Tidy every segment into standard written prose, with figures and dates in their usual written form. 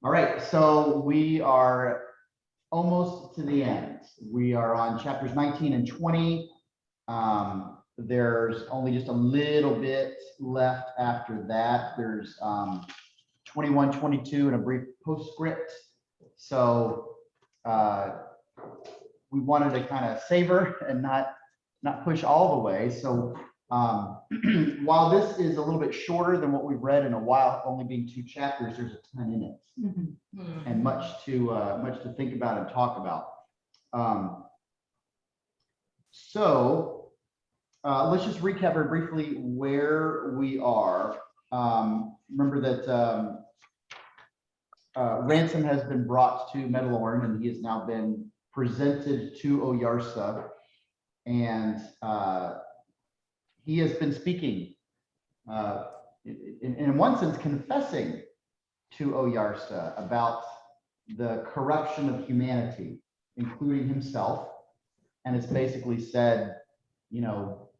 All right, so we are almost to the end. We are on chapters 19 and 20. There's only just a little bit left after that. There's 21, 22, and a brief postscript. So we wanted to kind of savor and not push all the way. So while this is a little bit shorter than what we've read in a while, only being 2 chapters, there's a ton in it and much to think about and talk about. So let's just recap very briefly where we are. Remember that Ransom has been brought to Medalorn, and he has now been presented to Oyarsa, and he has been speaking, in one sense, confessing to Oyarsa about the corruption of humanity, including himself. And it's basically said, you know,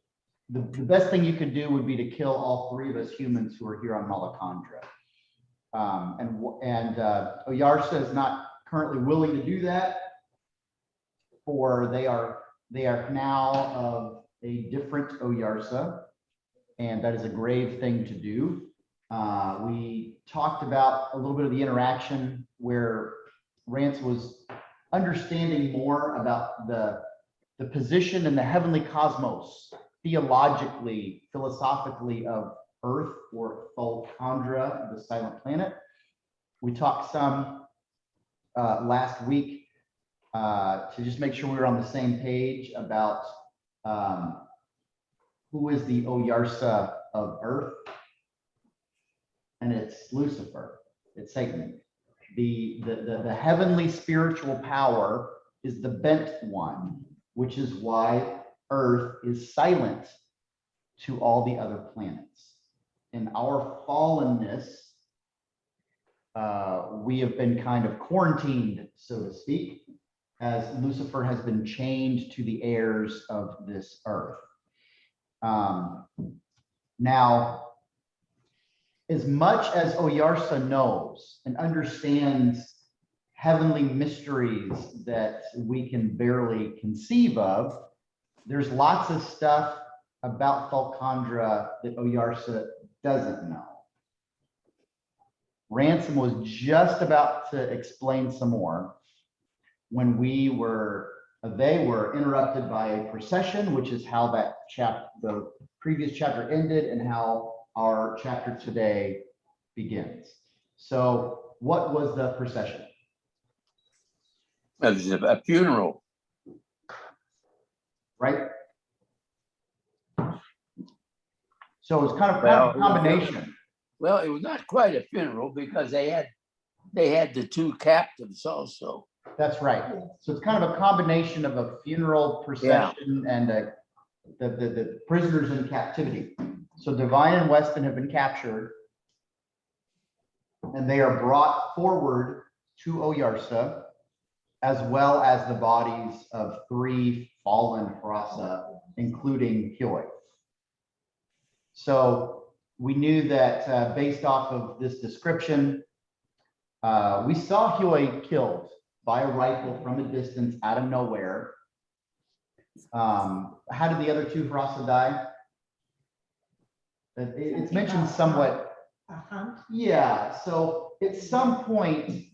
the best thing you could do would be to kill all 3 of us humans who are here on Malacandra. And Oyarsa is not currently willing to do that, for they are now of a different Oyarsa, and that is a grave thing to do. We talked about a little bit of the interaction where Rance was understanding more about the position in the heavenly cosmos, theologically, philosophically, of Earth, or Thalcandra, the silent planet. We talked some last week to just make sure we were on the same page about who is the Oyarsa of Earth, and it's Lucifer, it's Satan. The heavenly spiritual power is the bent one, which is why Earth is silent to all the other planets. In our fallenness, we have been kind of quarantined, so to speak, as Lucifer has been chained to the airs of this Earth. Now, as much as Oyarsa knows and understands heavenly mysteries that we can barely conceive of, there's lots of stuff about Thalcandra that Oyarsa doesn't know. Ransom was just about to explain some more when they were interrupted by a procession, which is how that the previous chapter ended and how our chapter today begins. So what was the procession? It was a funeral. Right? So it's kind of a combination. Well, it was not quite a funeral because they had the 2 captives also. That's right. So it's kind of a combination of a funeral procession and the prisoners in captivity. So Divine and Weston have been captured, and they are brought forward to Oyarsa, as well as the bodies of 3 fallen Hrassa, including Huey. So we knew that based off of this description, we saw Huey killed by a rifle from a distance out of nowhere. How did the other 2 Hrassa die? It's mentioned somewhat. A hunt? Yeah, so at some point,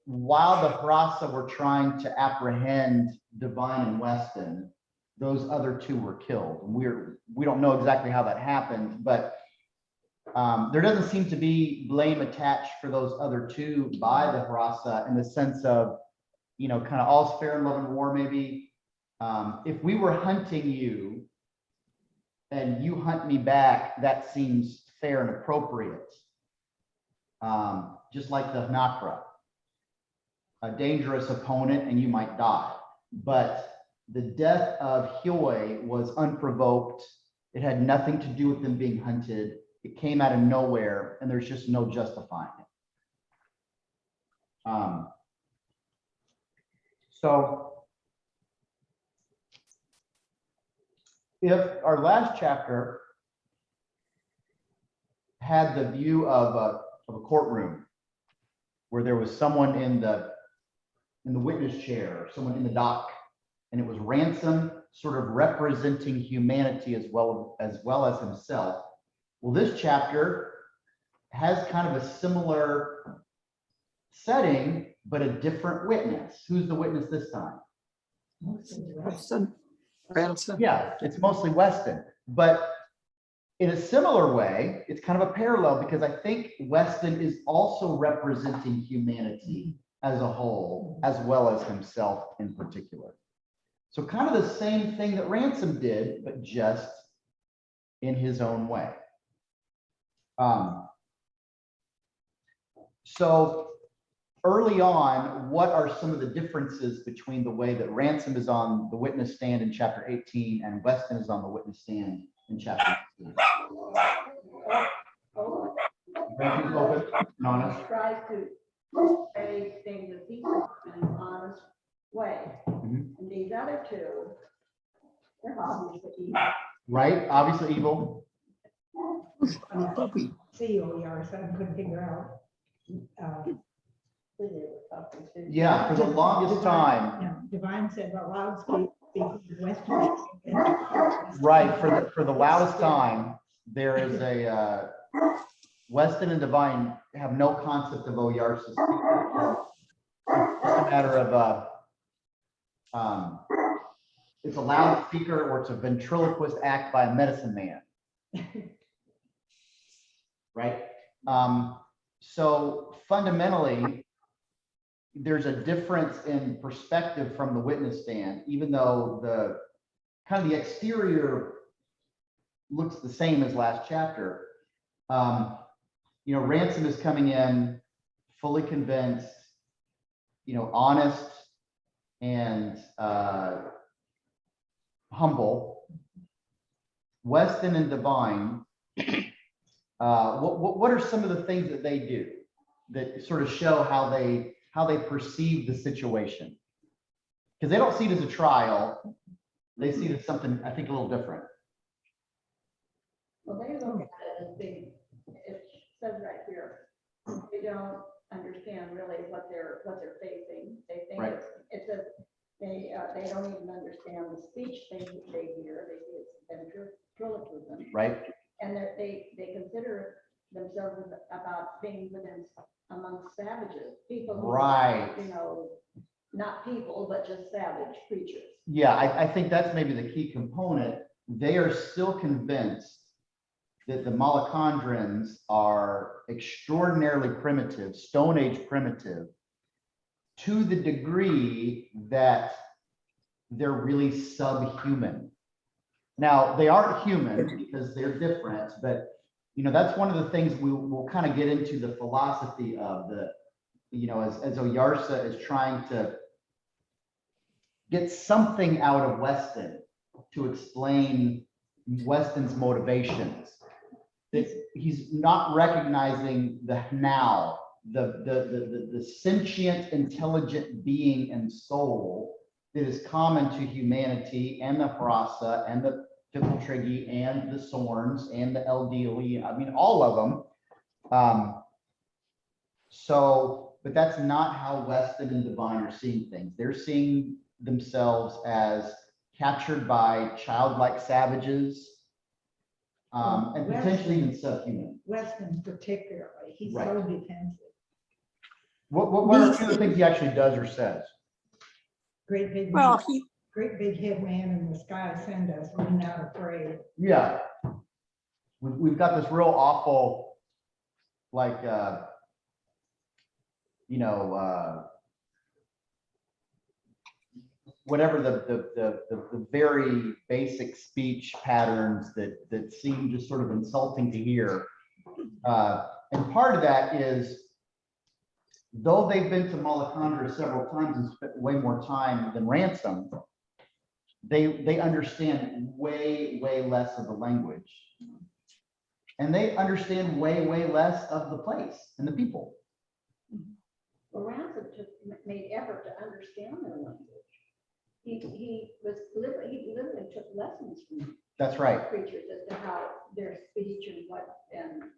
while the Hrassa were trying to apprehend Divine and Weston, those other 2 were killed. We don't know exactly how that happened, but there doesn't seem to be blame attached for those other 2 by the Hrassa, in the sense of, you know, kind of all's fair in love and war, maybe. If we were hunting you and you hunt me back, that seems fair and appropriate. Just like the Hnakra, a dangerous opponent and you might die. But the death of Huey was unprovoked. It had nothing to do with them being hunted. It came out of nowhere, and there's just no justifying it. So if our last chapter had the view of of a courtroom where there was someone in the witness chair, someone in the dock, and it was Ransom sort of representing humanity as well as himself. Well, this chapter has kind of a similar setting, but a different witness. Who's the witness this time? Ransom. Yeah, it's mostly Weston, but in a similar way, it's kind of a parallel because I think Weston is also representing humanity as a whole, as well as himself in particular. So kind of the same thing that Ransom did, but just in his own way. So early on, what are some of the differences between the way that Ransom is on the witness stand in chapter 18 and Weston is on the witness stand in chapter 18? Ransom open and honest. Tries to say things that he said in an honest way. Mhm. And these other two, they're obviously evil. Right? Obviously evil. Funny puppy. COER, so I couldn't figure out. Who they were talking to. Yeah, for the longest time. No, Divine said, well, loudspeaker, Western. Right, for the loudest time, there is a Weston and Divine have no concept of Oyarsa speaker. It's a matter of it's a loudspeaker or it's a ventriloquist act by a medicine man. Right? So fundamentally, there's a difference in perspective from the witness stand, even though the kind of the exterior looks the same as last chapter. Ransom is coming in fully convinced, honest and humble. Weston and Divine, what are some of the things that they do that sort of show how they perceive the situation? Because they don't see it as a trial. They see it as something, I think, a little different. Well, they look at it as being, it says right here, they don't understand really what they're facing. They think Right. it says they don't even understand the speech they hear. They see it's ventriloquism. Right? And that they consider themselves about being amongst savages, people who Right. are, not people, but just savage creatures. Yeah, I think that's maybe the key component. They are still convinced that the Mitochondrians are extraordinarily primitive, Stone Age primitive, to the degree that they're really subhuman. Now, they aren't human because they're different, but that's one of the things we'll kind of get into the philosophy of as Oyarsa is trying to get something out of Weston to explain Weston's motivations. That he's not recognizing the now, the sentient, intelligent being and soul that is common to humanity and the Harasa and the Fippeltriggi and the Sorns and the Eldili. I mean, all of them. But that's not how Weston and Divine are seeing things. They're seeing themselves as captured by childlike savages, and potentially even subhuman. Weston particularly, he's Right. so defensive. What are some of the things he actually does or says? Great big, Well, great big head man in the sky, send us, we're not afraid. Yeah. We've got this real awful, like, whatever the very basic speech patterns that seem just sort of insulting to hear. And part of that is, though they've been to Mitochondria several times and spent way more time than Ransom, they understand way less of the language. And they understand way less of the place and the people. Well, Ransom made effort to understand their language. He literally took lessons from That's right. creatures as to how their speech and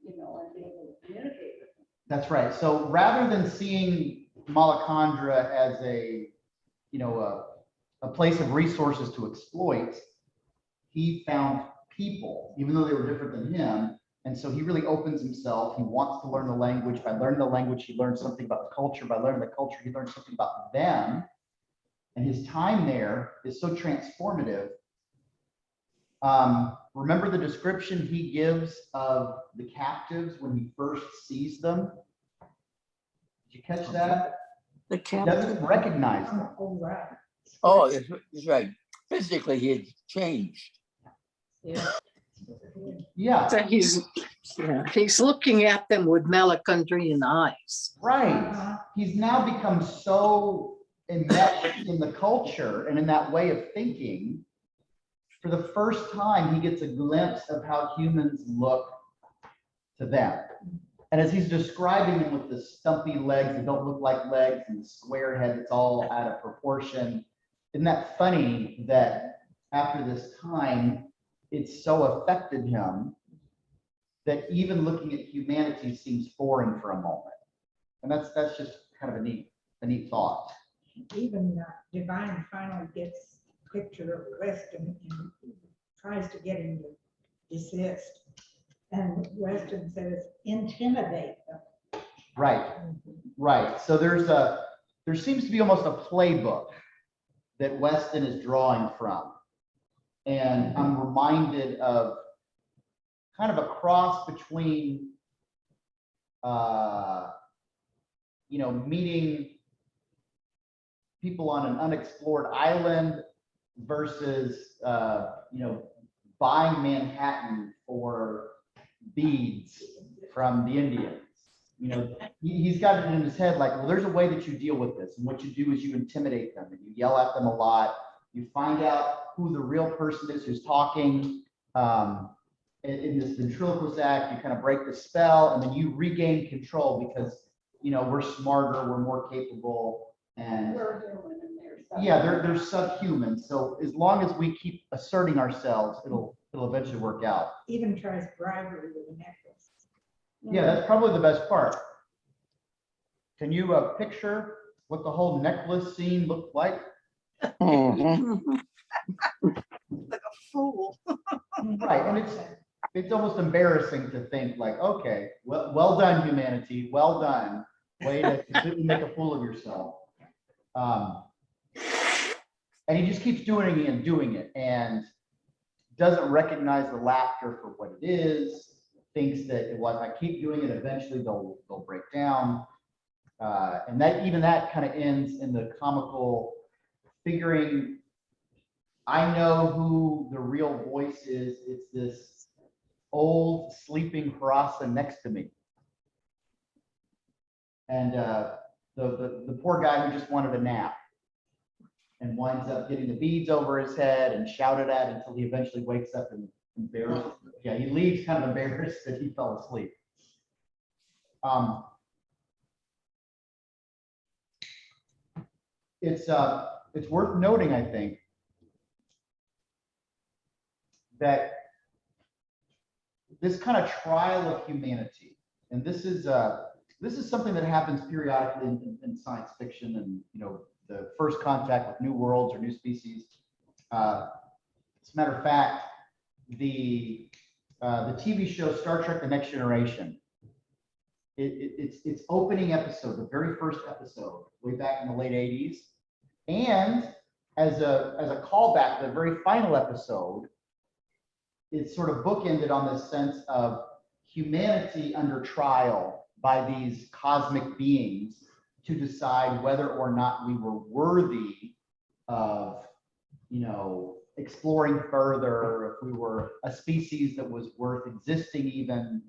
being able to communicate with them. That's right. So rather than seeing Malacandra as a, you know, a place of resources to exploit, he found people, even though they were different than him. And so he really opens himself. He wants to learn the language. By learning the language, he learns something about the culture. By learning the culture, he learns something about them. And his time there is so transformative. Remember the description he gives of the captives when he first sees them? Did you catch that? The He captain. doesn't recognize them. Oh, right. Oh, that's right. Physically, he had changed. Yeah, So he's looking at them with Malacandrian eyes. right. He's now become so enmeshed in the culture and in that way of thinking. For the first time, he gets a glimpse of how humans look to them. And as he's describing them with the stumpy legs that don't look like legs and the square head that's all out of proportion, isn't that funny that after this time, it's so affected him that even looking at humanity seems foreign for a moment. And that's just kind of a neat thought. Even Divine finally gets a picture of Weston and tries to get him to desist. And Weston says, intimidate them. Right, right. So there seems to be almost a playbook that Weston is drawing from. And I'm reminded of kind of a cross between, you know, meeting people on an unexplored island versus, you know, buying Manhattan for beads from the Indians. You know, he's got it in his head like, well, there's a way that you deal with this. And what you do is you intimidate them and you yell at them a lot. You find out who the real person is who's talking. In this ventriloquist act, you kind of break the spell and then you regain control because, you know, we're smarter, we're more capable. And We're human and they're subhuman. yeah, they're subhuman. So as long as we keep asserting ourselves, it'll eventually work out. Even tries bribery with a necklace. Yeah, that's probably the best part. Can you picture what the whole necklace scene looked like? Mhm. Like a fool. Right, and it's almost embarrassing to think like, okay, well done, humanity, well done. Way to completely make a fool of yourself. And he just keeps doing it and doing it and doesn't recognize the laughter for what it is, thinks that, well, if I keep doing it, eventually they'll break down. And that kind of ends in the comical figuring, I know who the real voice is. It's this old sleeping Harasa next to me. And the poor guy who just wanted a nap and winds up getting the beads over his head and shouted at until he eventually wakes up and embarrassed. Yeah, he leaves kind of embarrassed that he fell asleep. It's worth noting, I think, that this kind of trial of humanity, and this is something that happens periodically in science fiction, and you know, the first contact with new worlds or new species. As a matter of fact, the TV show Star Trek: The Next Generation, its opening episode, the very first episode, way back in the late '80s, and as a callback to the very final episode, it's sort of bookended on this sense of humanity under trial by these cosmic beings to decide whether or not we were worthy of, you know, exploring further, if we were a species that was worth existing even,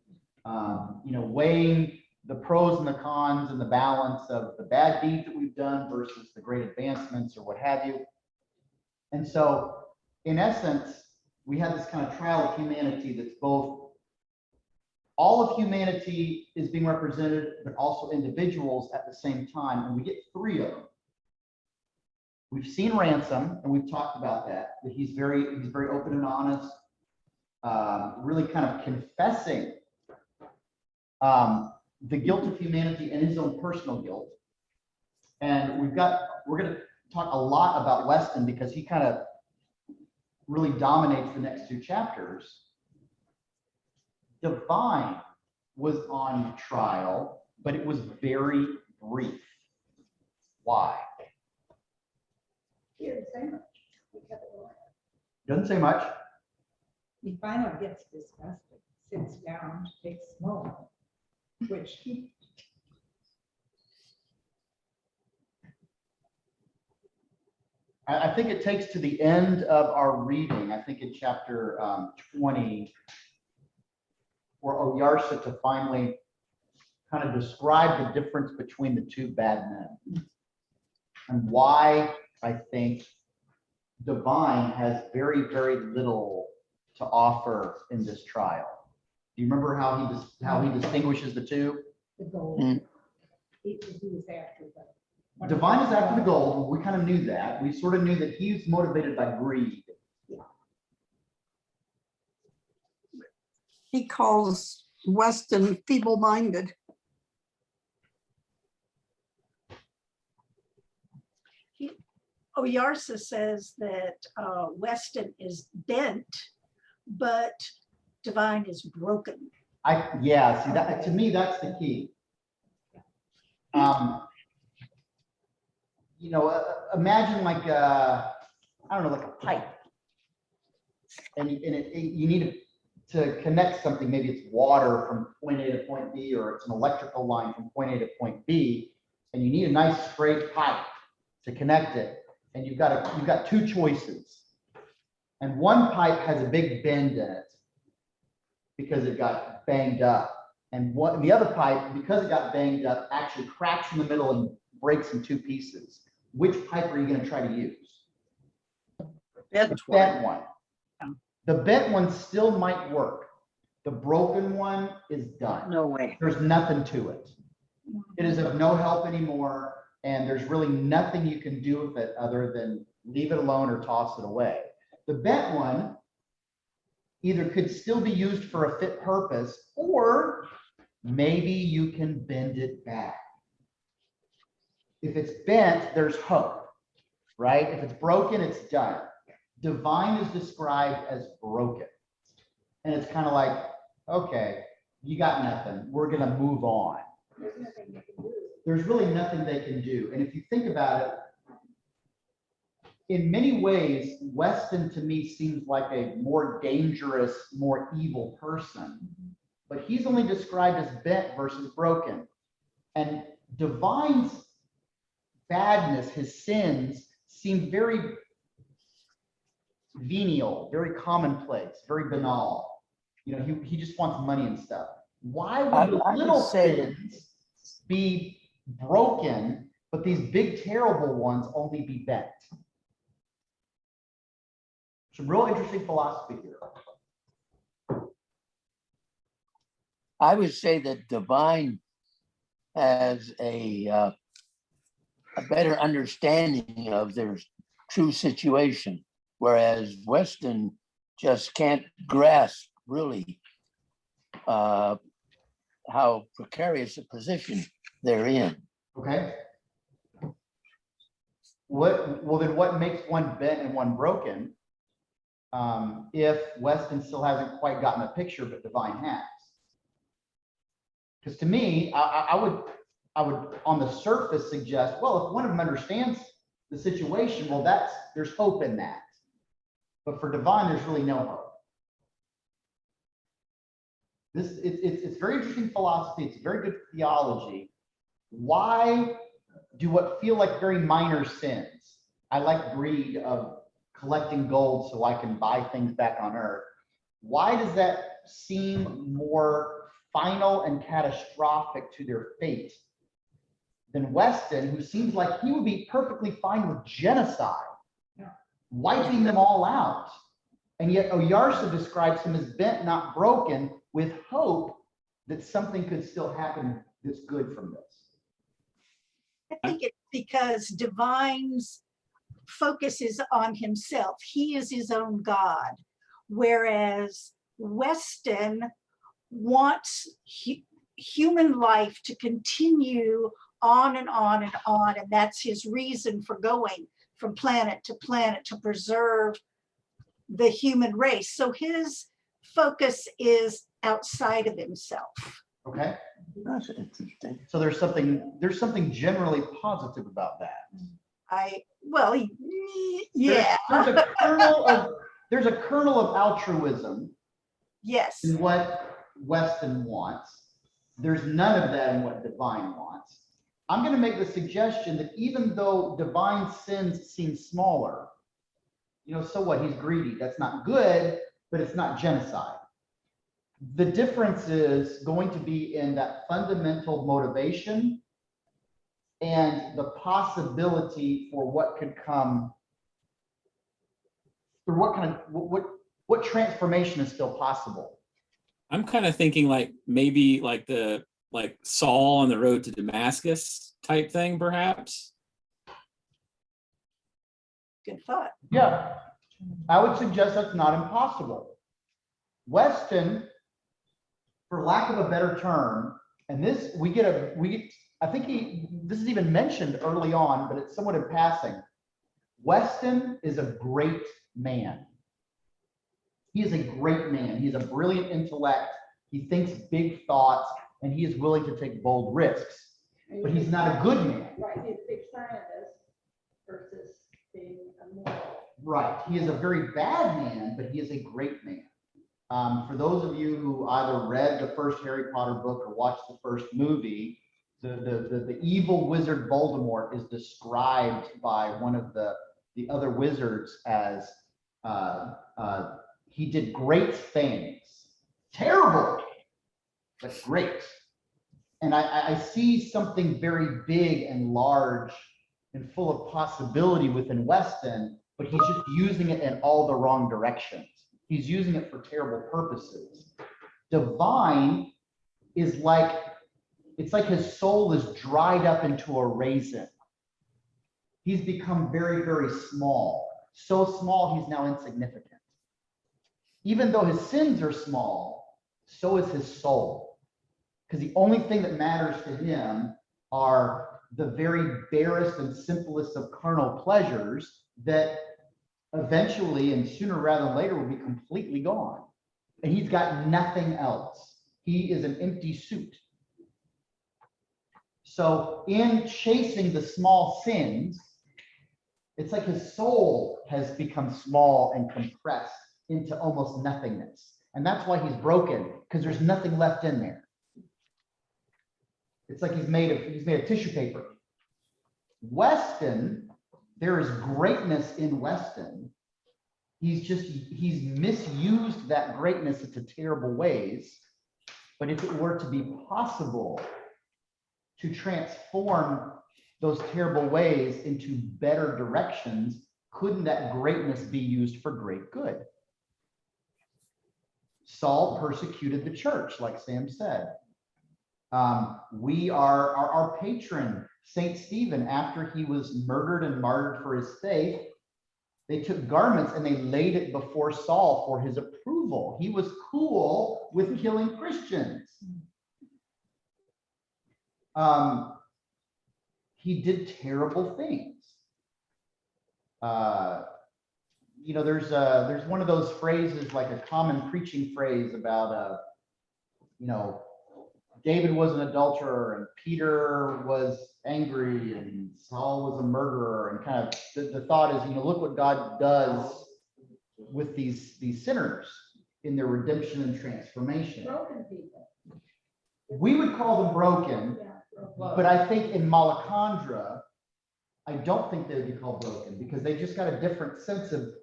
you know, weighing the pros and the cons and the balance of the bad deeds that we've done versus the great advancements or what have you. And so in essence, we have this kind of trial of humanity that's both all of humanity is being represented, but also individuals at the same time. And we get three of them. We've seen Ransom, and we've talked about that he's very open and honest, really kind of confessing the guilt of humanity and his own personal guilt. And we're going to talk a lot about Weston because he kind of really dominates the next two chapters. Divine was on trial, but it was very brief. Why? He didn't say much. He kept it alive. Doesn't say much. He finally gets disgusted, sits down, takes smoke, which he. I think it takes to the end of our reading, I think in chapter 20, for Oyarsa to finally kind of describe the difference between the two bad men and why I think Divine has very, very little to offer in this trial. Do you remember how he distinguishes the two? The gold. Mm. He was after the. Divine is after the gold. We kind of knew that. We sort of knew that he's motivated by greed. He calls Weston feeble-minded. Oyarsa says that Weston is bent, but Divine is broken. Yeah, see that to me, that's the key. You know, imagine like I don't know, like a pipe. And you need to connect something, maybe it's water from point A to point B, or it's an electrical line from point A to point B, and you need a nice straight pipe to connect it. And you've got two choices. And one pipe has a big bend in it because it got banged up. And the other pipe, because it got banged up, actually cracks in the middle and breaks in two pieces. Which pipe are you going to try to use? Bent The bent one. The bent one still might work. The broken one is done. No way. There's nothing to it. It is of no help anymore, and there's really nothing you can do with it other than leave it alone or toss it away. The bent one either could still be used for a fit purpose, or maybe you can bend it back. If it's bent, there's hope, right? If it's broken, it's done. Divine is described as broken. And it's kind of like, okay, you got nothing. We're going to move on. There's nothing you can do. There's really nothing they can do. And if you think about it, in many ways, Weston to me seems like a more dangerous, more evil person. But he's only described as bent versus broken. And Divine's badness, his sins, seem very venial, very commonplace, very banal. You know, he just wants money and stuff. Why would the I would little say that- sins be broken, but these big terrible ones only be bent? Some real interesting philosophy here. I would say that Divine has a better understanding of their true situation, whereas Weston just can't grasp really how precarious a position they're in. Okay. Then what makes one bent and one broken? If Weston still hasn't quite gotten the picture, but Divine has. Because to me, I would on the surface suggest, well, if one of them understands the situation, well, there's hope in that. But for Divine, there's really no hope. It's very interesting philosophy. It's very good theology. Why do what feel like very minor sins? I like greed of collecting gold so I can buy things back on earth. Why does that seem more final and catastrophic to their fate than Weston, who seems like he would be perfectly fine with genocide, wiping them all out? And yet Oyarsa describes him as bent, not broken, with hope that something could still happen that's good from this. I think it's because Divine's focus is on himself. He is his own God, whereas Weston wants human life to continue on and on and on. And that's his reason for going from planet to preserve the human race. So his focus is outside of himself. Okay, That's interesting. so there's something generally positive about that. Yeah, There's a kernel of altruism yes, in what Weston wants. There's none of that in what Divine wants. I'm going to make the suggestion that even though Divine's sins seem smaller, so what? He's greedy. That's not good, but it's not genocide. The difference is going to be in that fundamental motivation and the possibility for what could come through what transformation is still possible. I'm kind of thinking like maybe like Saul on the road to Damascus type thing, perhaps. good thought. Yeah, I would suggest that's not impossible. Weston, for lack of a better term, and this I think this is even mentioned early on, but it's somewhat in passing. Weston is a great man. He is a great man. He's a brilliant intellect. He thinks big thoughts, and he is willing to take bold risks. But he's not a good man. Right, he's a big scientist versus being a moral. Right. He is a very bad man, but he is a great man. For those of you who either read the first Harry Potter book or watched the first movie, the evil wizard Voldemort is described by one of the other wizards as he did great things, terrible, but great. And I see something very big and large and full of possibility within Weston, but he's just using it in all the wrong directions. He's using it for terrible purposes. Divine is it's like his soul is dried up into a raisin. He's become very, very small. So small, he's now insignificant. Even though his sins are small, so is his soul. Because the only thing that matters to him are the very barest and simplest of carnal pleasures that eventually and sooner rather than later will be completely gone. And he's got nothing else. He is an empty suit. So in chasing the small sins, it's like his soul has become small and compressed into almost nothingness. And that's why he's broken, because there's nothing left in there. It's like he's made of tissue paper. Weston, there is greatness in Weston. He's misused that greatness into terrible ways. But if it were to be possible to transform those terrible ways into better directions, couldn't that greatness be used for great good? Saul persecuted the church, like Sam said. Our patron, Saint Stephen, after he was murdered and martyred for his faith, they took garments and they laid it before Saul for his approval. He was cool with killing Christians. He did terrible things. There's one of those phrases, like a common preaching phrase about, David was an adulterer and Peter was angry and Saul was a murderer, and kind of the thought is, look what God does with these sinners in their redemption and transformation. Broken people. We would call them broken, Yeah, but I think in Malacandra, I don't think they would be called broken, because they just got a different sense of,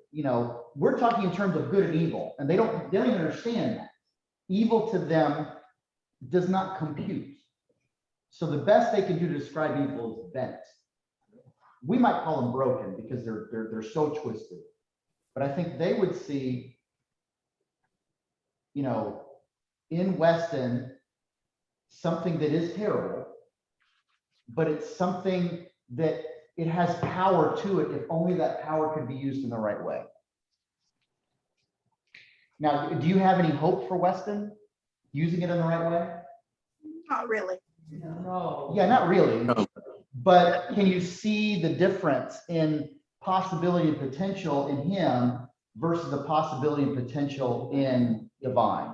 we're talking in terms of good and evil, and they don't even understand that. Evil to them does not compute. So the best they can do to describe evil is bent. We might call them broken because they're so twisted. But I think they would see, in Weston, something that is terrible, but it's something that it has power to it if only that power could be used in the right way. Now, do you have any hope for Weston using it in the right way? Not really. Yeah, not really. No. But can you see the difference in possibility and potential in him versus the possibility and potential in divine?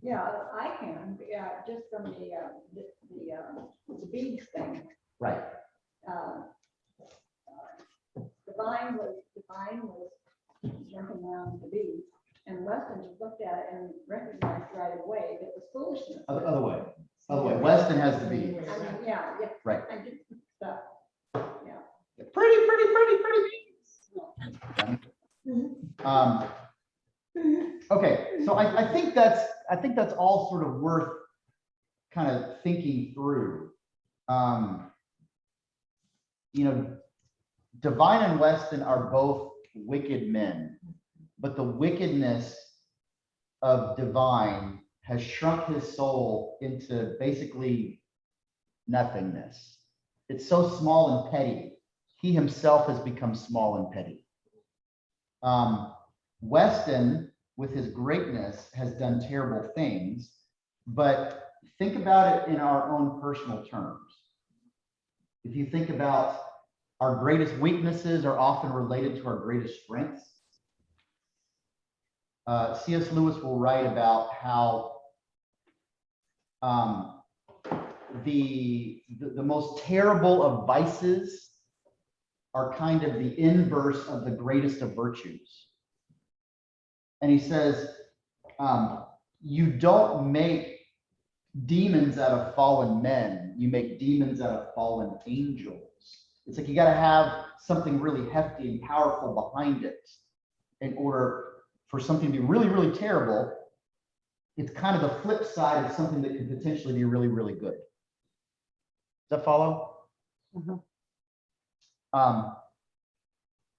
Yeah, I can, yeah, just from the beads thing. Right. uh, Divine was jumping around the beads, and Weston just looked at it and recognized right away that it was foolishness. Other way. Weston has the bead. I mean, yeah, yeah. Right. I just, stuff, yeah. Pretty beads. Okay, so I think that's all sort of worth kind of thinking through. You know, Divine and Weston are both wicked men, but the wickedness of Divine has shrunk his soul into basically nothingness. It's so small and petty. He himself has become small and petty. Weston, with his greatness, has done terrible things, but think about it in our own personal terms. If you think about our greatest weaknesses are often related to our greatest strengths. C.S. Lewis will write about how the most terrible of vices are kind of the inverse of the greatest of virtues. And he says, you don't make demons out of fallen men, you make demons out of fallen angels. It's like you got to have something really hefty and powerful behind it in order for something to be really, really terrible. It's kind of the flip side of something that could potentially be really, really good. Does that follow?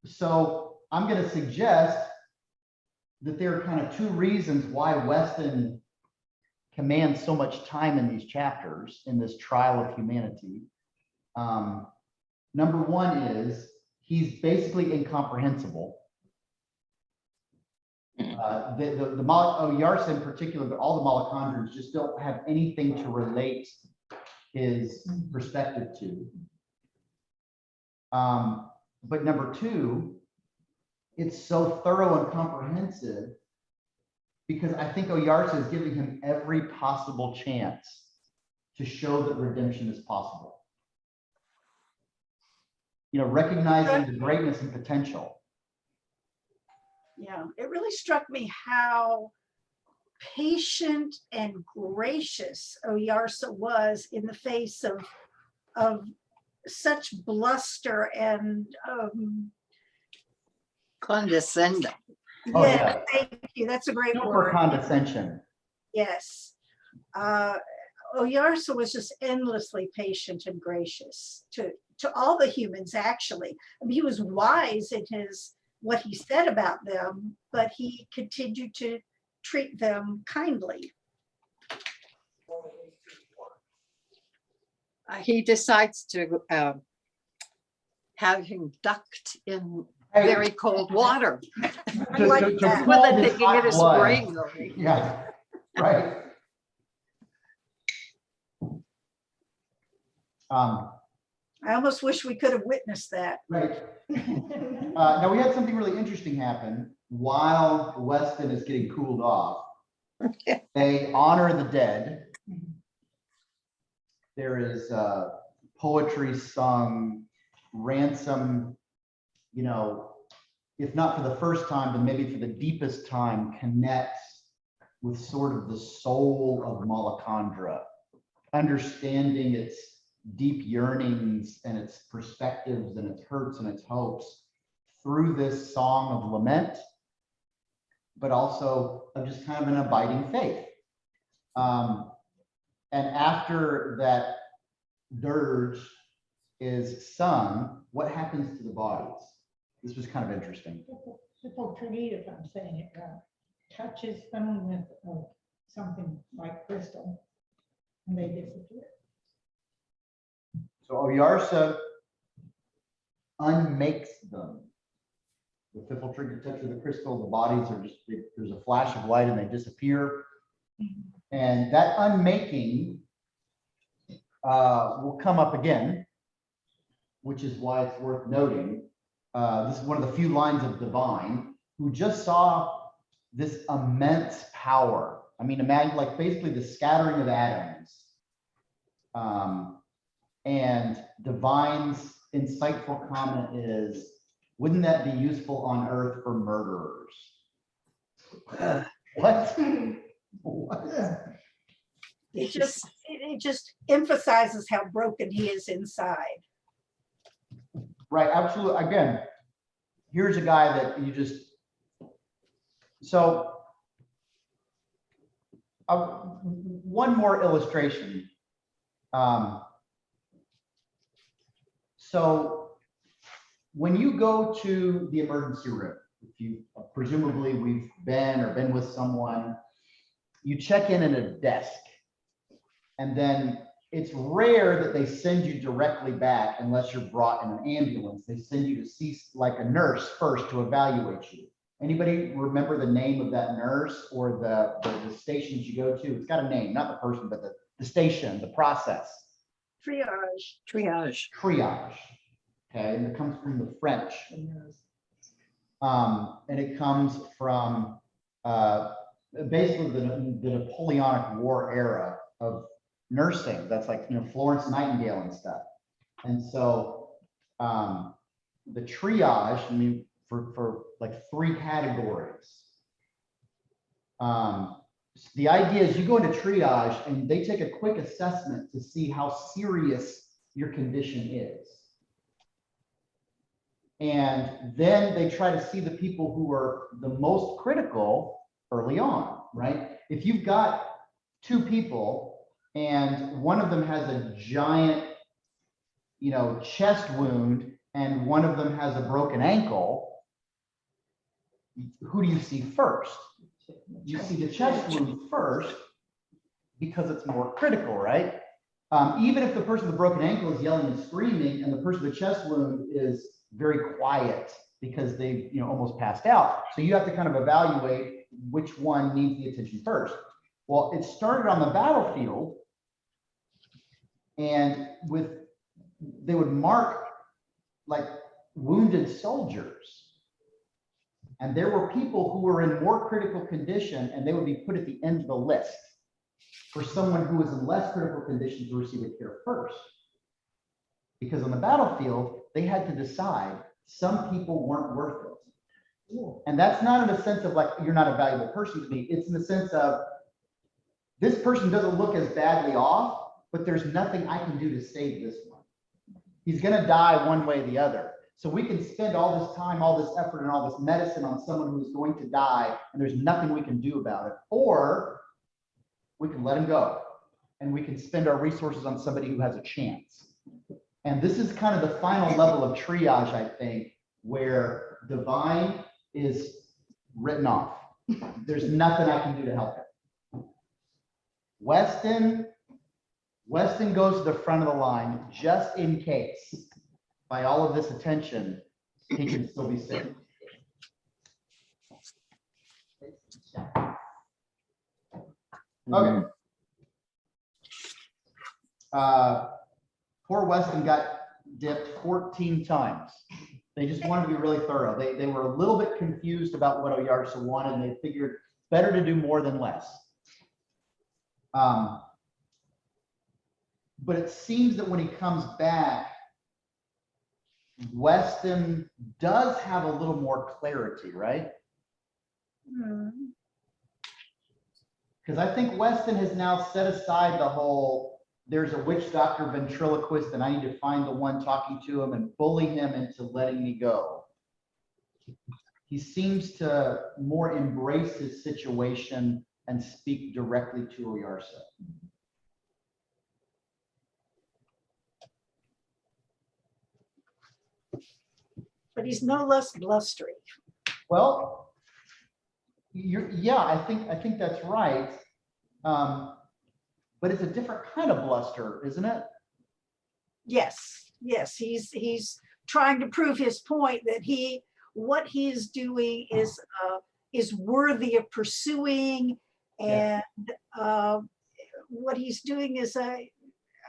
So I'm going to suggest that there are kind of two reasons why Weston commands so much time in these chapters, in this trial of humanity. Number one is he's basically incomprehensible. The Oyarsa in particular, but all the Malacandrins just don't have anything to relate his perspective to. But number two, it's so thorough and comprehensive because I think Oyarsa is giving him every possible chance to show that redemption is possible. You know, recognizing the greatness and potential. Yeah, it really struck me how patient and gracious Oyarsa was in the face of such bluster and Condescending. Oh, yeah, yeah. thank you. That's a great Super word. condescension. Yes. Oyarsa was just endlessly patient and gracious to all the humans, actually. I mean, he was wise in what he said about them, but he continued to treat them kindly. He decides to have him ducked in very cold water. I like that. Well, scald they're his thinking hot it is blood. spring. Yeah, right. I almost wish we could have witnessed that. Right. Now we had something really interesting happen while Weston is getting cooled off. They honor the dead. There is poetry sung, Ransom, you know, if not for the first time, but maybe for the deepest time, connects with sort of the soul of Malacandra, understanding its deep yearnings and its perspectives and its hurts and its hopes through this song of lament, but also of just kind of an abiding faith. And after that dirge is sung, what happens to the bodies? This was kind of interesting. Trippeltrigid, if I'm saying it right, touches them with something like crystal, and they disappear. So Oyarsa unmakes them. The Trippeltrigid touch of the crystal, the bodies are just, there's a flash of light and they disappear. And that unmaking will come up again, which is why it's worth noting. This is one of the few lines of Divine who just saw this immense power. I mean, imagine like basically the scattering of atoms. And Divine's insightful comment is, wouldn't that be useful on Earth for murderers? What? What? It just emphasizes how broken he is inside. Right, absolutely. Again, here's a guy that you just, so one more illustration. So when you go to the emergency room, if you presumably we've been with someone, you check in at a desk, and then it's rare that they send you directly back unless you're brought in an ambulance. They send you to see like a nurse first to evaluate you. Anybody remember the name of that nurse or the stations you go to? It's got a name, not the person, but the station, the process. Triage. Triage. Okay, and it comes from the French. And it comes from basically the Napoleonic War era of nursing. That's like, you know, Florence Nightingale and stuff. And so the triage, I mean, for like 3 categories. The idea is you go into triage and they take a quick assessment to see how serious your condition is. And then they try to see the people who are the most critical early on, right? If you've got 2 people and one of them has a giant, you know, chest wound and one of them has a broken ankle, who do you see first? You see the chest wound first because it's more critical, right? Even if the person with the broken ankle is yelling and screaming and the person with the chest wound is very quiet because they've, you know, almost passed out. So you have to kind of evaluate which one needs the attention first. Well, it started on the battlefield, and they would mark like wounded soldiers. And there were people who were in more critical condition and they would be put at the end of the list for someone who was in less critical condition to receive the care first. Because on the battlefield, they had to decide some people weren't worth it. And that's not in a sense of like, you're not a valuable person to me. It's in the sense of this person doesn't look as badly off, but there's nothing I can do to save this one. He's going to die one way or the other. So we can spend all this time, all this effort, and all this medicine on someone who's going to die, and there's nothing we can do about it. Or we can let him go, and we can spend our resources on somebody who has a chance. And this is kind of the final level of triage, I think, where Divine is written off. There's nothing I can do to help him. Weston goes to the front of the line just in case. By all of this attention, he can still be saved. Okay. Poor Weston got dipped 14 times. They just wanted to be really thorough. They were a little bit confused about what Oyarsa wanted, and they figured better to do more than less. But it seems that when he comes back, Weston does have a little more clarity, right? Because I think Weston has now set aside the whole, there's a witch doctor ventriloquist and I need to find the one talking to him and bully him into letting me go. He seems to more embrace his situation and speak directly to Oyarsa. But he's no less blustery. Well, yeah, I think that's right. But it's a different kind of bluster, isn't it? Yes, he's trying to prove his point that what he is doing is worthy of pursuing, and what he's doing is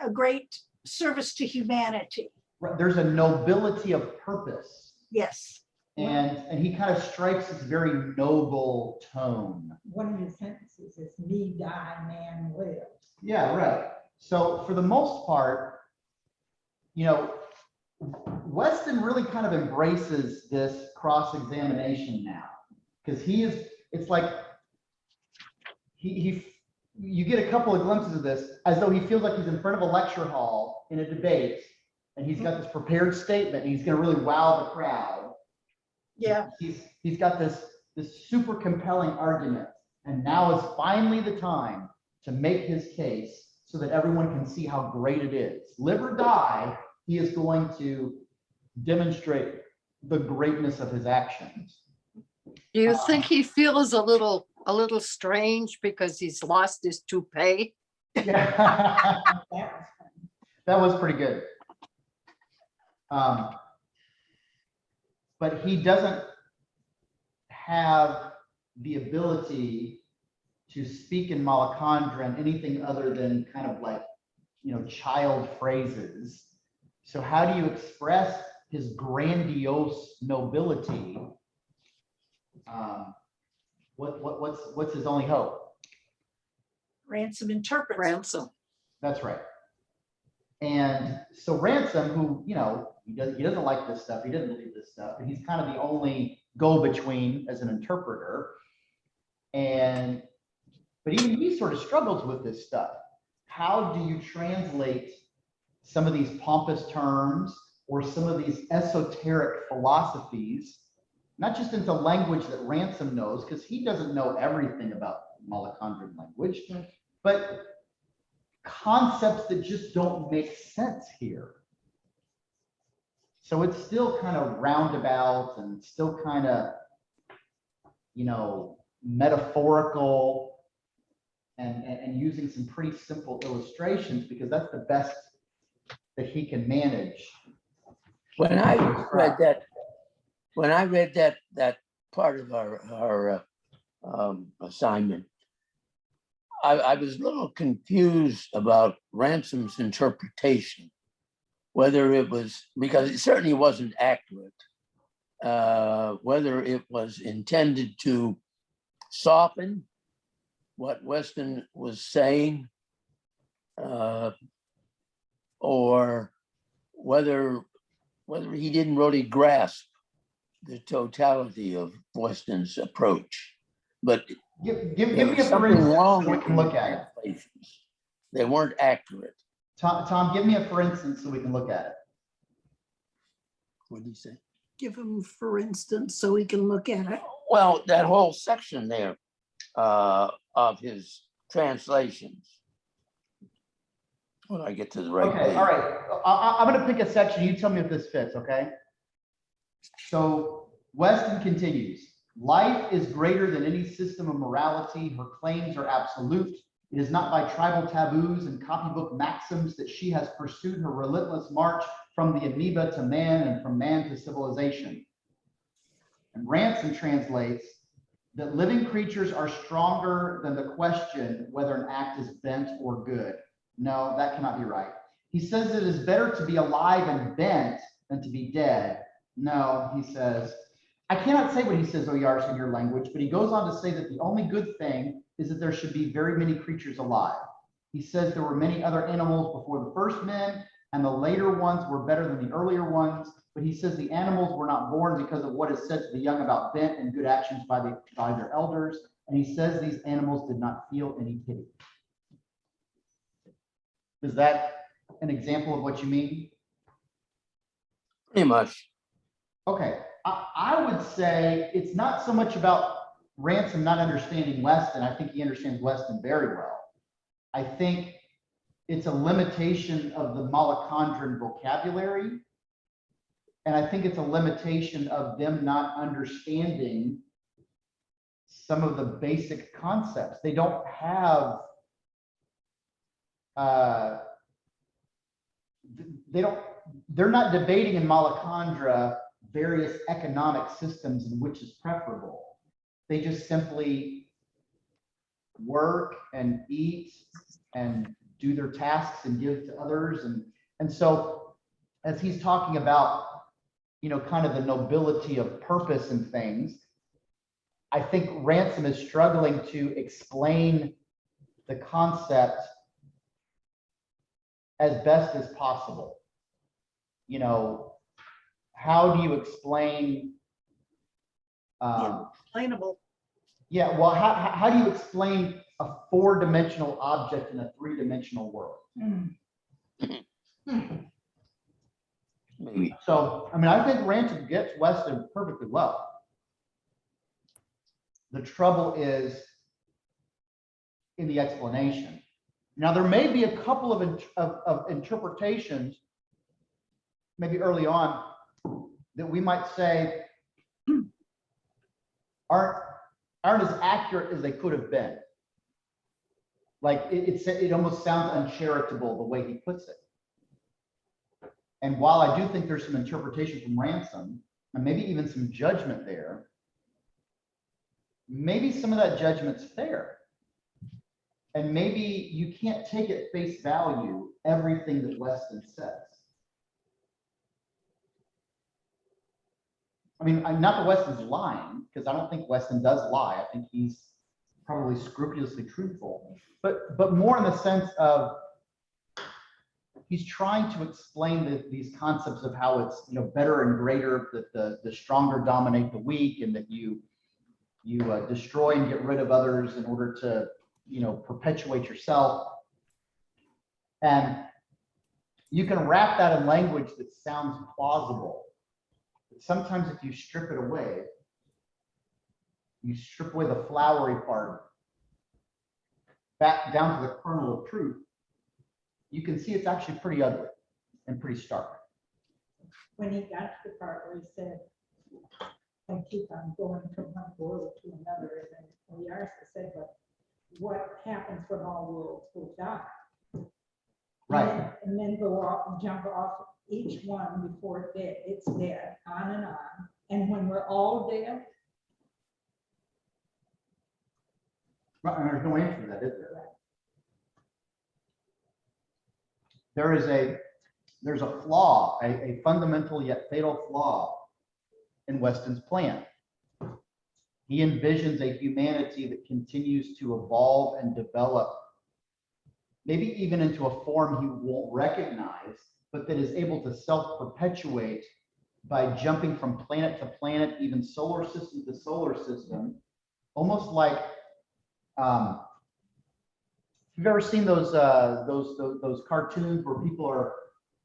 a great service to humanity. Right, there's a nobility of purpose. Yes. And he kind of strikes this very noble tone. One of his sentences is me die, man lives. Yeah, right. So for the most part, you know, Weston really kind of embraces this cross-examination now. Because it's like, you get a couple of glimpses of this as though he feels like he's in front of a lecture hall in a debate, and he's got this prepared statement, and he's gonna really wow the crowd. Yeah. He's got this super compelling argument, and now is finally the time to make his case so that everyone can see how great it is. Live or die, he is going to demonstrate the greatness of his actions. Do you think he feels a little strange because he's lost his toupee? Yeah. That was funny. That was pretty good. But he doesn't have the ability to speak in Malacandran anything other than kind of like, you know, child phrases. So how do you express his grandiose nobility? What's his only hope? Ransom interprets. Ransom. That's right. And so Ransom, who, you know, he doesn't like this stuff, he doesn't believe this stuff, and he's kind of the only go-between as an interpreter. But even he sort of struggles with this stuff. How do you translate some of these pompous terms or some of these esoteric philosophies, not just into language that Ransom knows, because he doesn't know everything about Malacandran language, but concepts that just don't make sense here. So it's still kind of roundabout and still kind of, you know, metaphorical and using some pretty simple illustrations because that's the best that he can manage. When I read that part of our assignment, I was a little confused about Ransom's interpretation, whether it was, because it certainly wasn't accurate, whether it was intended to soften what Weston was saying, or whether he didn't really grasp the totality of Weston's approach. But Give there me was a for something instance wrong so we with can the look at it. translations. They weren't accurate. Tom, give me a for instance so we can look at it. What do you say? Give him, for instance, so we can look at it. Well, that whole section there of his translations. When I get to the right Okay, page. all right. I'm going to pick a section. You tell me if this fits, okay? So Weston continues. Life is greater than any system of morality. Her claims are absolute. It is not by tribal taboos and copybook maxims that she has pursued her relentless march from the amoeba to man and from man to civilization. And Ransom translates that living creatures are stronger than the question whether an act is bent or good. No, that cannot be right. He says it is better to be alive and bent than to be dead. No, he says, I cannot say what he says, Oyars, in your language, but he goes on to say that the only good thing is that there should be very many creatures alive. He says there were many other animals before the first men, and the later ones were better than the earlier ones, but he says the animals were not born because of what is said to the young about bent and good actions by their elders, and he says these animals did not feel any pity. Is that an example of what you mean? Pretty much. Okay, I would say it's not so much about Ransom not understanding Weston. I think he understands Weston very well. I think it's a limitation of the Malacandran vocabulary. And I think it's a limitation of them not understanding some of the basic concepts. They don't have, they're not debating in Malacandra various economic systems and which is preferable. They just simply work and eat and do their tasks and give to others. And so as he's talking about, you know, kind of the nobility of purpose and things, I think Ransom is struggling to explain the concept as best as possible. You know, how do you explain? Explainable. Yeah, well, how do you explain a 4-dimensional object in a 3-dimensional world? Maybe. So, I mean, I think Ransom gets Weston perfectly well. The trouble is in the explanation. Now, there may be a couple of interpretations, maybe early on, that we might say aren't as accurate as they could have been. Like it almost sounds uncharitable the way he puts it. And while I do think there's some interpretation from Ransom, and maybe even some judgment there, maybe some of that judgment's fair. And maybe you can't take at face value everything that Weston says. I mean, not that Weston's lying, because I don't think Weston does lie. I think he's probably scrupulously truthful, but more in the sense of he's trying to explain these concepts of how it's, you know, better and greater, that the stronger dominate the weak, and that you destroy and get rid of others in order to, you know, perpetuate yourself. And you can wrap that in language that sounds plausible. But sometimes if you strip it away, you strip away the flowery part, back down to the kernel of truth, you can see it's actually pretty ugly and pretty stark. When he got to the part where he said, I keep on going from one world to another, and then Oyarsa said, but what happens when all worlds will die? Right. And then go off and jump off each one before it's dead, on and on. And when we're all dead, Right, and there's no answer to that, is there? There's a flaw, a fundamental yet fatal flaw in Weston's plan. He envisions a humanity that continues to evolve and develop, maybe even into a form he won't recognize, but that is able to self-perpetuate by jumping from planet to planet, even solar system to solar system, almost like, you've ever seen those cartoons where people are,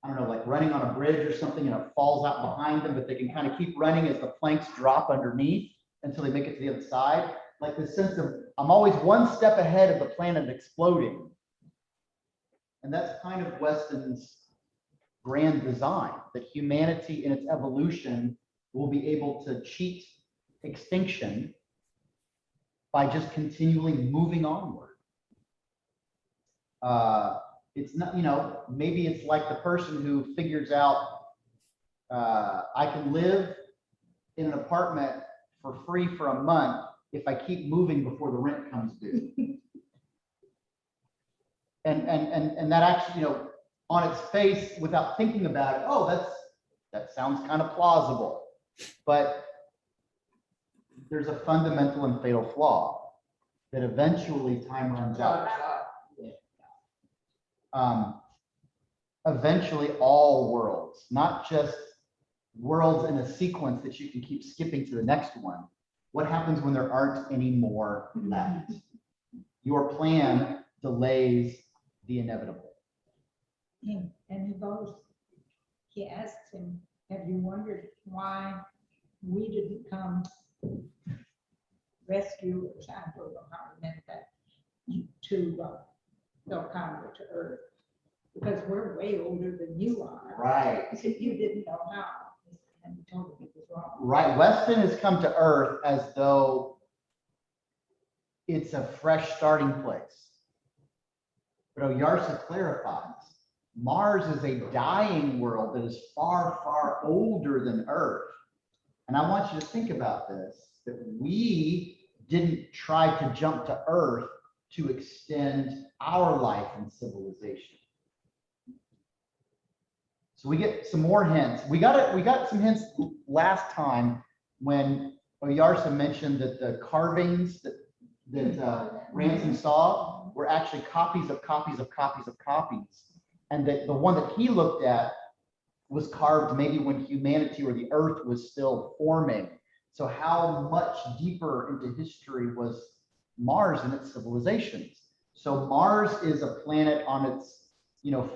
I don't know, like running on a bridge or something, and it falls out behind them, but they can kind of keep running as the planks drop underneath until they make it to the other side. Like this sense of, I'm always one step ahead of the planet exploding. And that's kind of Weston's grand design, that humanity in its evolution will be able to cheat extinction by just continually moving onward. It's not, you know, maybe it's like the person who figures out, I can live in an apartment for free for a month if I keep moving before the rent comes due. And that actually, you know, on its face, without thinking about it, oh, that sounds kind of plausible. But there's a fundamental and fatal flaw that eventually time runs out. Eventually all worlds, not just worlds in a sequence that you can keep skipping to the next one. What happens when there aren't any more left? Your plan delays the inevitable. and he asks him, have you wondered why we didn't come rescue, I don't know how he meant that, to Belcondo, to Earth, because we're way older than you are. Right. You didn't know how, and he told him he was wrong. Right. Weston has come to Earth as though it's a fresh starting place. But Oyarsa clarifies, Mars is a dying world that is far, far older than Earth. And I want you to think about this, that we didn't try to jump to Earth to extend our life and civilization. So we get some more hints. We got some hints last time when Oyarsa mentioned that the carvings that Ransom saw were actually copies of copies of copies of copies. And that the one that he looked at was carved maybe when humanity or the earth was still forming. So how much deeper into history was Mars and its civilizations? So Mars is a planet on its,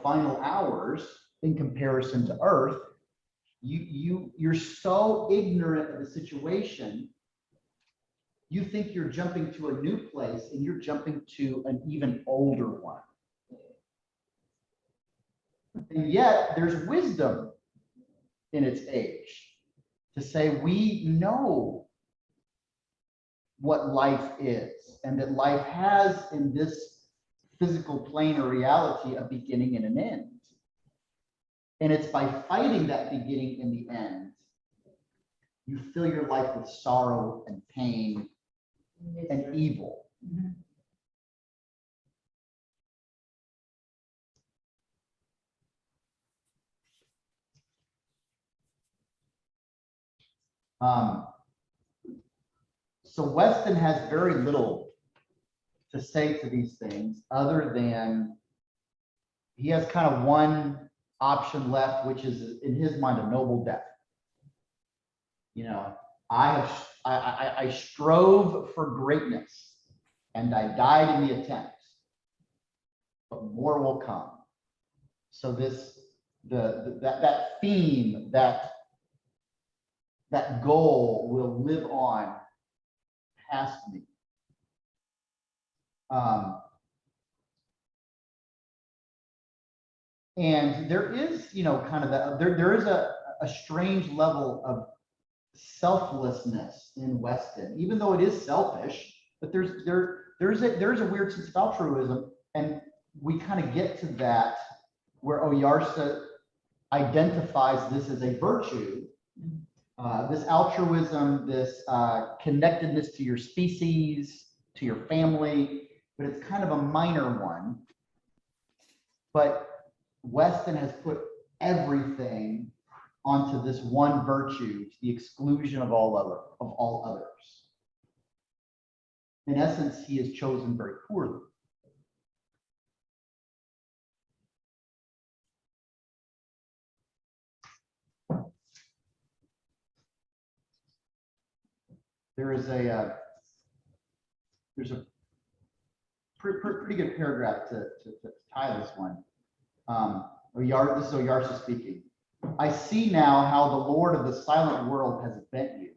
final hours in comparison to Earth. You're so ignorant of the situation. You think you're jumping to a new place and you're jumping to an even older one. And yet there's wisdom in its age to say we know what life is and that life has in this physical plane or reality a beginning and an end. And it's by fighting that beginning and the end, you fill your life with sorrow and pain and evil. So Weston has very little to say to these things other than he has kind of one option left, which is in his mind a noble death. I strove for greatness and I died in the attempt, but more will come. So that theme, that goal will live on past me. And there is, kind of there is a strange level of selflessness in Weston, even though it is selfish, but there's a weird sense of altruism. And we kind of get to that where Oyarsa identifies this as a virtue, this altruism, this connectedness to your species, to your family, but it's kind of a minor one. But Weston has put everything onto this one virtue to the exclusion of all others. In essence, he is chosen very poorly. There's a pretty good paragraph to tie this one. This is Oyarsa speaking. I see now how the Lord of the silent world has bent you.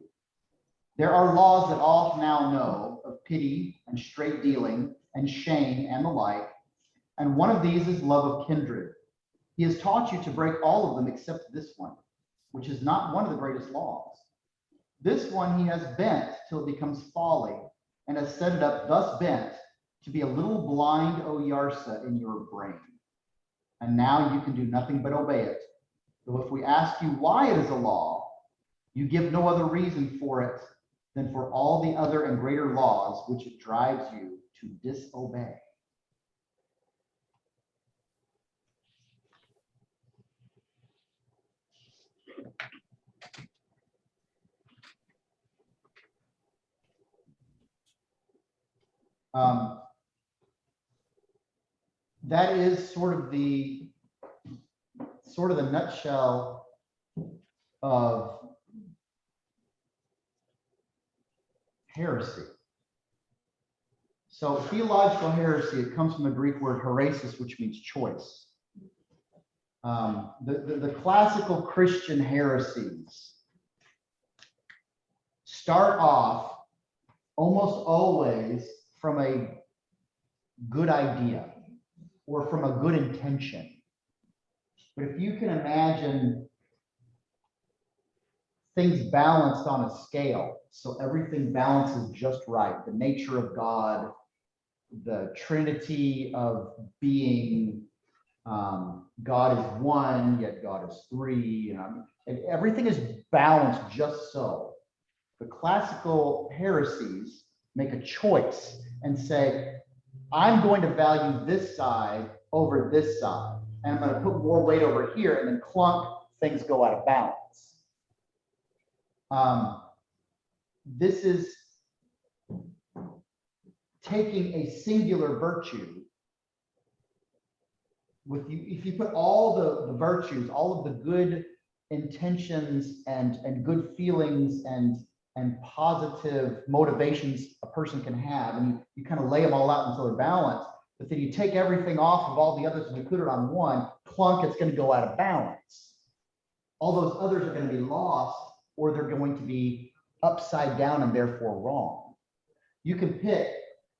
There are laws that all now know of pity and straight dealing and shame and the like. And one of these is love of kindred. He has taught you to break all of them except this one, which is not one of the greatest laws. This one he has bent till it becomes folly and has set it up thus bent to be a little blind Oyarsa in your brain. And now you can do nothing but obey it. So if we ask you why it is a law, you give no other reason for it than for all the other and greater laws which it drives you to disobey. That is sort of the nutshell of heresy. So theological heresy, it comes from the Greek word heresis, which means choice. The classical Christian heresies start off almost always from a good idea or from a good intention. But if you can imagine things balanced on a scale, so everything balances just right, the nature of God, the Trinity of being, God is one, yet God is three, and everything is balanced just so. The classical heresies make a choice and say, I'm going to value this side over this side. And I'm going to put more weight over here, and then clunk, things go out of balance. This is taking a singular virtue with you. If you put all the virtues, all of the good intentions and good feelings and positive motivations a person can have, and you kind of lay them all out until they're balanced, but then you take everything off of all the others and you put it on one, clunk, it's going to go out of balance. All those others are going to be lost, or they're going to be upside down and therefore wrong. You can pick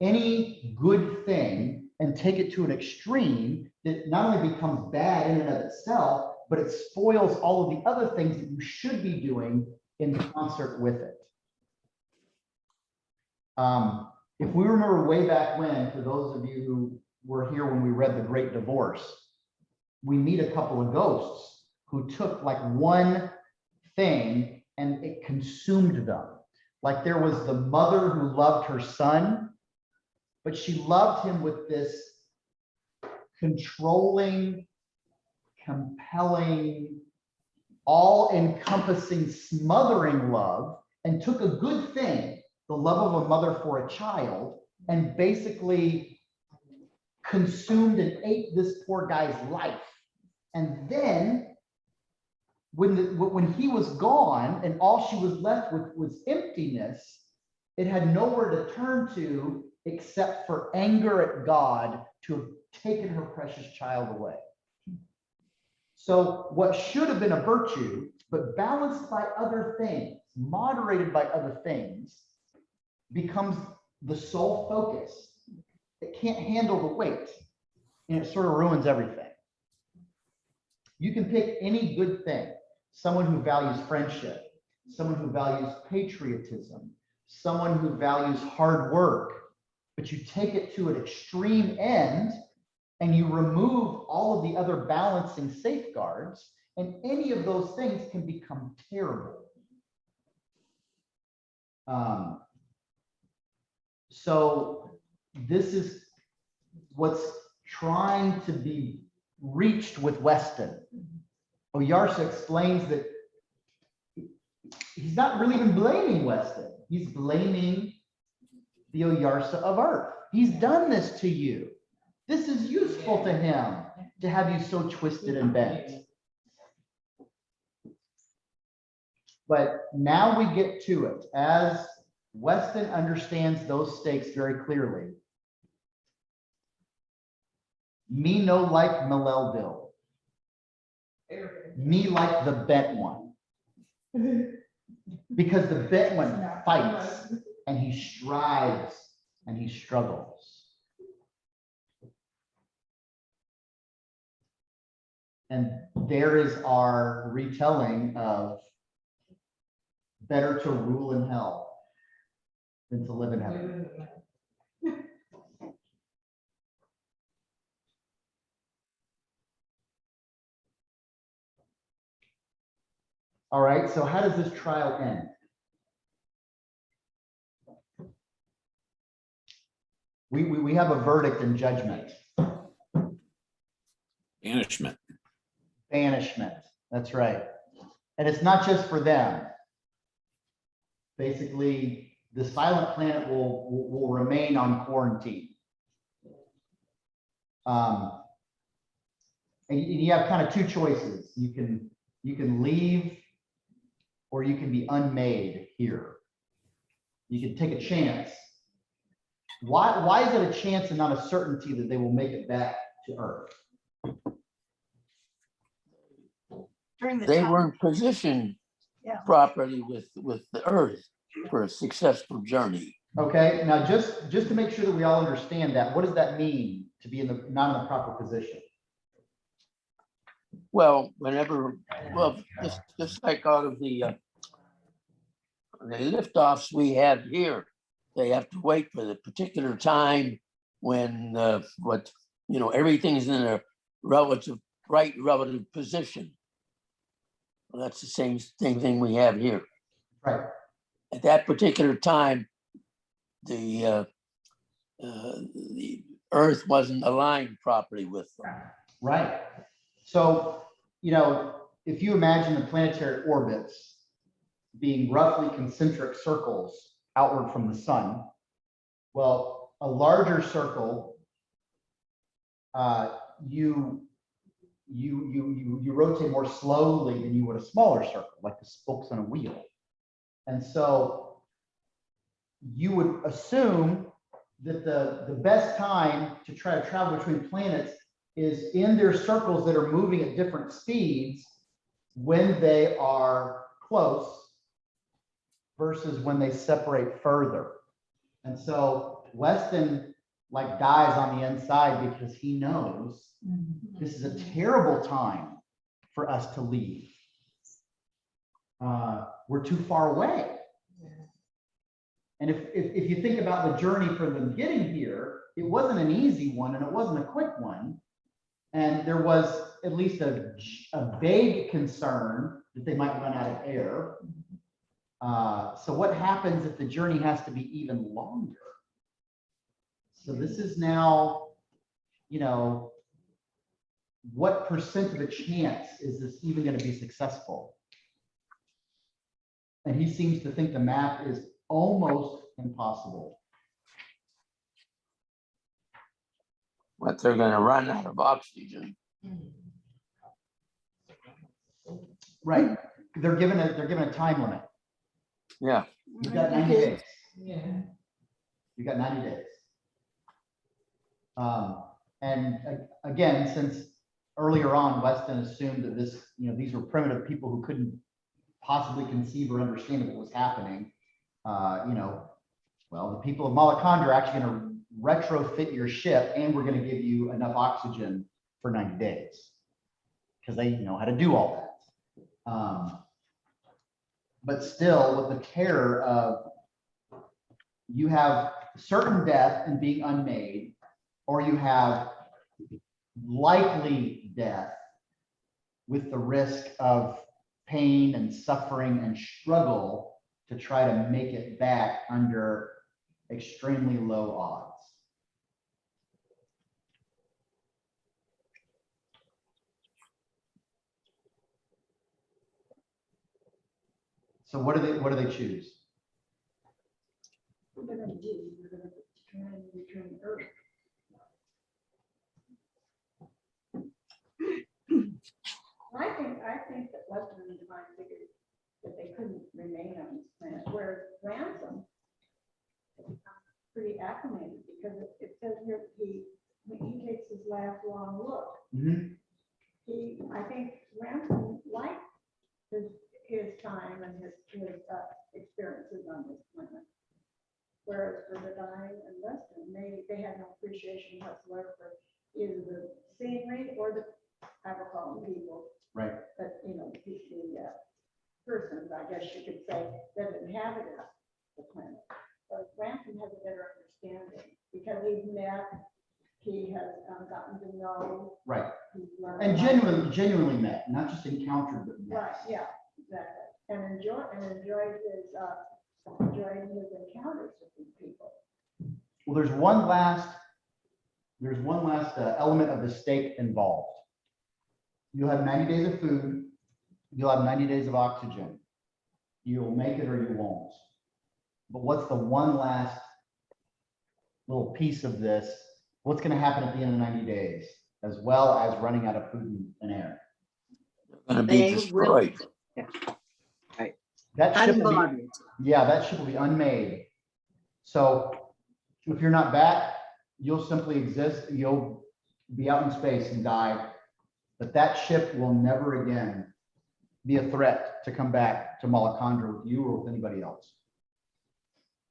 any good thing and take it to an extreme that not only becomes bad in and of itself, but it spoils all of the other things that you should be doing in concert with it. If we remember way back when, for those of you who were here when we read The Great Divorce, we meet a couple of ghosts who took like one thing and it consumed them. Like there was the mother who loved her son, but she loved him with this controlling, compelling, all-encompassing, smothering love, and took a good thing, the love of a mother for a child, and basically consumed and ate this poor guy's life. And then when he was gone and all she was left with was emptiness, it had nowhere to turn to except for anger at God to have taken her precious child away. So what should have been a virtue, but balanced by other things, moderated by other things, becomes the sole focus. It can't handle the weight, and it sort of ruins everything. You can pick any good thing, someone who values friendship, someone who values patriotism, someone who values hard work, but you take it to an extreme end and you remove all of the other balancing safeguards, and any of those things can become terrible. So this is what's trying to be reached with Weston. Oyarsa explains that he's not really even blaming Weston. He's blaming the Oyarsa of Earth. He's done this to you. This is useful to him to have you so twisted and bent. But now we get to it. As Weston understands those stakes very clearly. Me no like Malelville. Me like the bent one. Because the bent one fights and he strives and he struggles. And there is our retelling of better to rule in hell than to live in heaven. All right, so how does this trial end? We have a verdict and judgment. Banishment. Banishment, that's right. And it's not just for them. Basically, the Silent Planet will remain on quarantine. And you have kind of two choices. You can leave, or you can be unmade here. You can take a chance. Why is it a chance and not a certainty that they will make it back to Earth? During the They time. weren't positioned Yeah. properly with the Earth for a successful journey. Okay, now just to make sure that we all understand that, what does that mean to be not in the proper position? Well, just like out of the liftoffs we have here, they have to wait for the particular time when everything's in a relative position. Well, that's the same thing we have here. Right. At that particular time, the Earth wasn't aligned properly with them. Right. So, you know, if you imagine the planetary orbits being roughly concentric circles outward from the sun, well, a larger circle, you rotate more slowly than you would a smaller circle, like the spokes on a wheel. And so you would assume that the best time to try to travel between planets is in their circles that are moving at different speeds when they are close versus when they separate further. And so Weston like dies on the inside because he knows this is a terrible time for us to leave. We're too far away. And if you think about the journey for them getting here, it wasn't an easy one and it wasn't a quick one. And there was at least a vague concern that they might run out of air. So what happens if the journey has to be even longer? So this is now, you know, what percent of a chance is this even going to be successful? And he seems to think the math is almost impossible. But they're gonna run out of oxygen. Right. They're given a time limit. Yeah, You've got 90 days. You got 90 days. And again, since earlier on, Weston assumed that this, you know, these were primitive people who couldn't possibly conceive or understand what was happening. You know, well, the people of Malacandra are actually going to retrofit your ship, and we're going to give you enough oxygen for 90 days because they know how to do all that. But still, with the terror of you have certain death and being unmade, or you have likely death with the risk of pain and suffering and struggle to try to make it back under extremely low odds. So what do they choose? We're gonna do, we're gonna try and return to Earth. I think that Weston and Divine figured that they couldn't remain on this planet, whereas Ransom is pretty acclimated because it says here when he takes his last long look, I think Ransom liked his time and his experiences on this planet. Whereas for Divine and Weston, they had no appreciation whatsoever for either the scenery or the, I will call them people. Right. But, you know, the persons, I guess you could say, that inhabited the planet. But Ransom has a better understanding because he has gotten to know. Right. He's learned And about- genuinely met, not just encountered, but met. Right, yeah, exactly. And enjoyed his encounters with these people. Well, there's one last element of the stake involved. You'll have 90 days of food. You'll have 90 days of oxygen. You'll make it or you won't. But what's the one last little piece of this? What's going to happen at the end of 90 days, as well as running out of food and air? they're gonna be They will- destroyed. That ship will be, Unbodied. yeah, that ship will be unmade. So if you're not back, you'll simply exist. You'll be out in space and die. But that ship will never again be a threat to come back to Malacandra with you or with anybody else.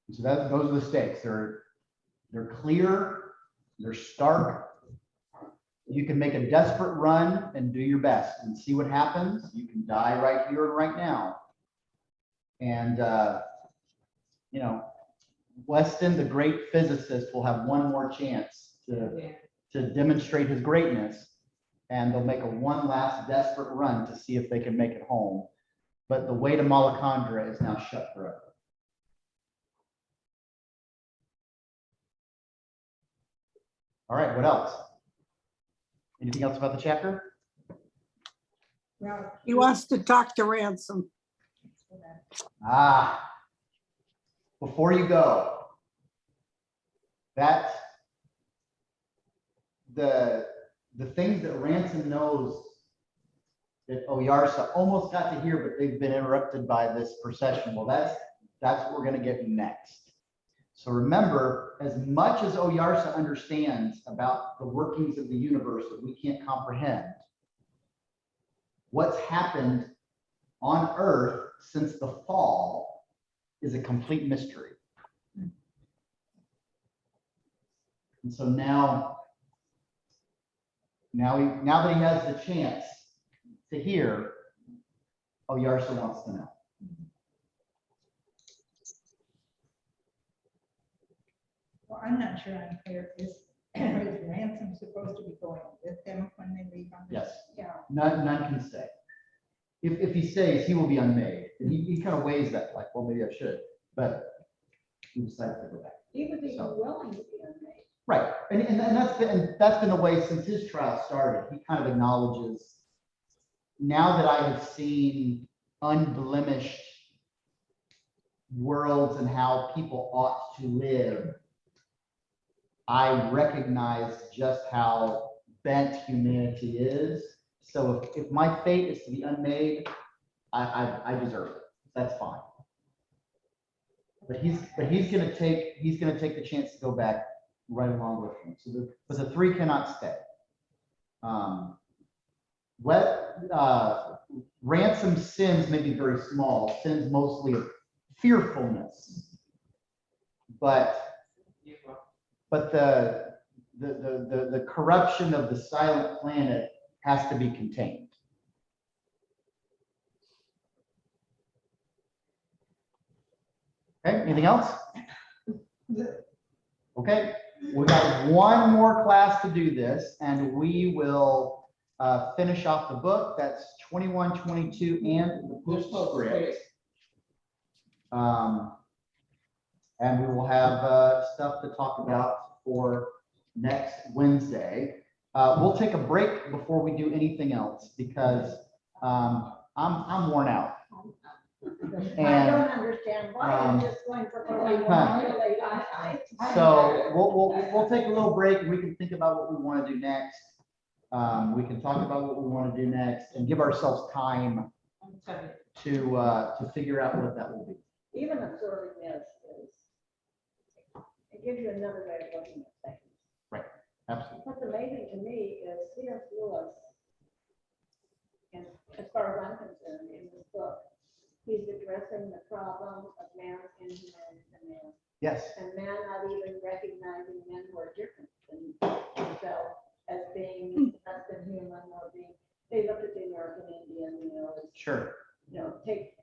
And so those are the stakes. They're clear, they're stark. You can make a desperate run and do your best and see what happens. You can die right here and right now. And, you know, Weston, the great physicist, will have one more chance to demonstrate his greatness. And they'll make one last desperate run to see if they can make it home. But the way to Malacandra is now shut forever. All right, what else? Anything else about the chapter? Well. He wants to talk to Ransom. Ah, before you go, that the things that Ransom knows that Oyarsa almost got to hear, but they've been interrupted by this procession. Well, that's what we're gonna get next. So remember, as much as Oyarsa understands about the workings of the universe that we can't comprehend, what's happened on Earth since the fall is a complete mystery. And so now that he has the chance to hear, Oyarsa wants to know. Well, I'm not sure I'm clear. Is Ransom supposed to be going with them when they leave on this? Yes, Yeah. none can stay. If he stays, he will be unmade. And he kind of weighs that, like, well, maybe I should, but he decided to go back. He was even So- willing to be unmade. Right, and that's been the way since his trial started. He kind of acknowledges, now that I have seen unblemished worlds and how people ought to live, I recognize just how bent humanity is. So if my fate is to be unmade, I deserve it. That's fine. But he's gonna take the chance to go back right along with him. So but the three cannot stay. Ransom's sins may be very small, sins mostly of fearfulness. But the corruption of the silent planet has to be contained. Okay, anything else? Okay, we got one more class to do this, and we will finish off the book. That's 21, 22, and the postscript. And we will have stuff to talk about for next Wednesday. We'll take a break before we do anything else because I'm worn out. I And don't understand why I'm just going for really late. so we'll take a little break and we can think about what we want to do next. We can talk about what we want to do next and give ourselves time to figure out what that will be. Even observing this is, it gives you another way of looking at things. Absolutely. What's amazing to me is C.S. Lewis, and as far as I'm concerned, in this book, he's addressing the problem of man's inhumanity to man, Yes. and man not even recognizing men who are different than himself as being less than human or being, they look at the American Indian, as, Sure.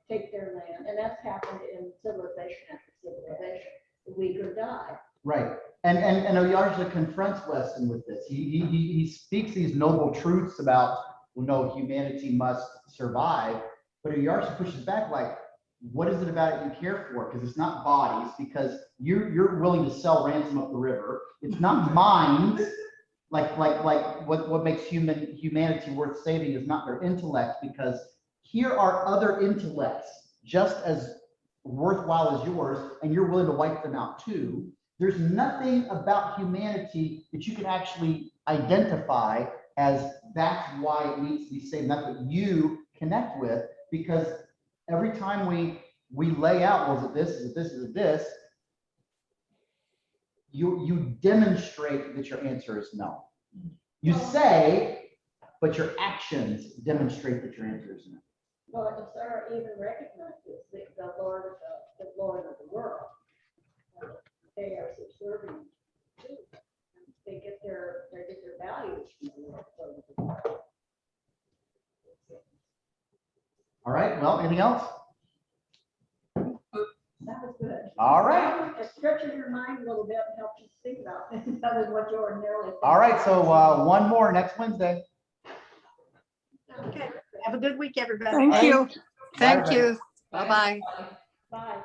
take their land, and that's happened in civilization after civilization. The weaker die. Right. And Oyarsa confronts Weston with this. He speaks these noble truths about, well, no, humanity must survive. But Oyarsa pushes back like, what is it about it you care for? Because it's not bodies, because you're willing to sell Ransom up the river. It's not minds. Like what makes humanity worth saving is not their intellect, because here are other intellects just as worthwhile as yours, and you're willing to wipe them out too. There's nothing about humanity that you can actually identify as that's why it needs to be saved, not that you connect with, because every time we lay out, was it this, is it this, is it this, you demonstrate that your answer is no. You say, but your actions demonstrate that your answer is no. Well, and Sarah even recognizes the Lord of the world. They are subservient too. They get their values from the Lord of the world. All right, well, anything else? That was good. All right. It stretches your mind a little bit and helps you think about things other than what you ordinarily think. All right, so one more next Wednesday. Okay, have a good week, everybody. Thank you. Thank you. Bye-bye. Bye.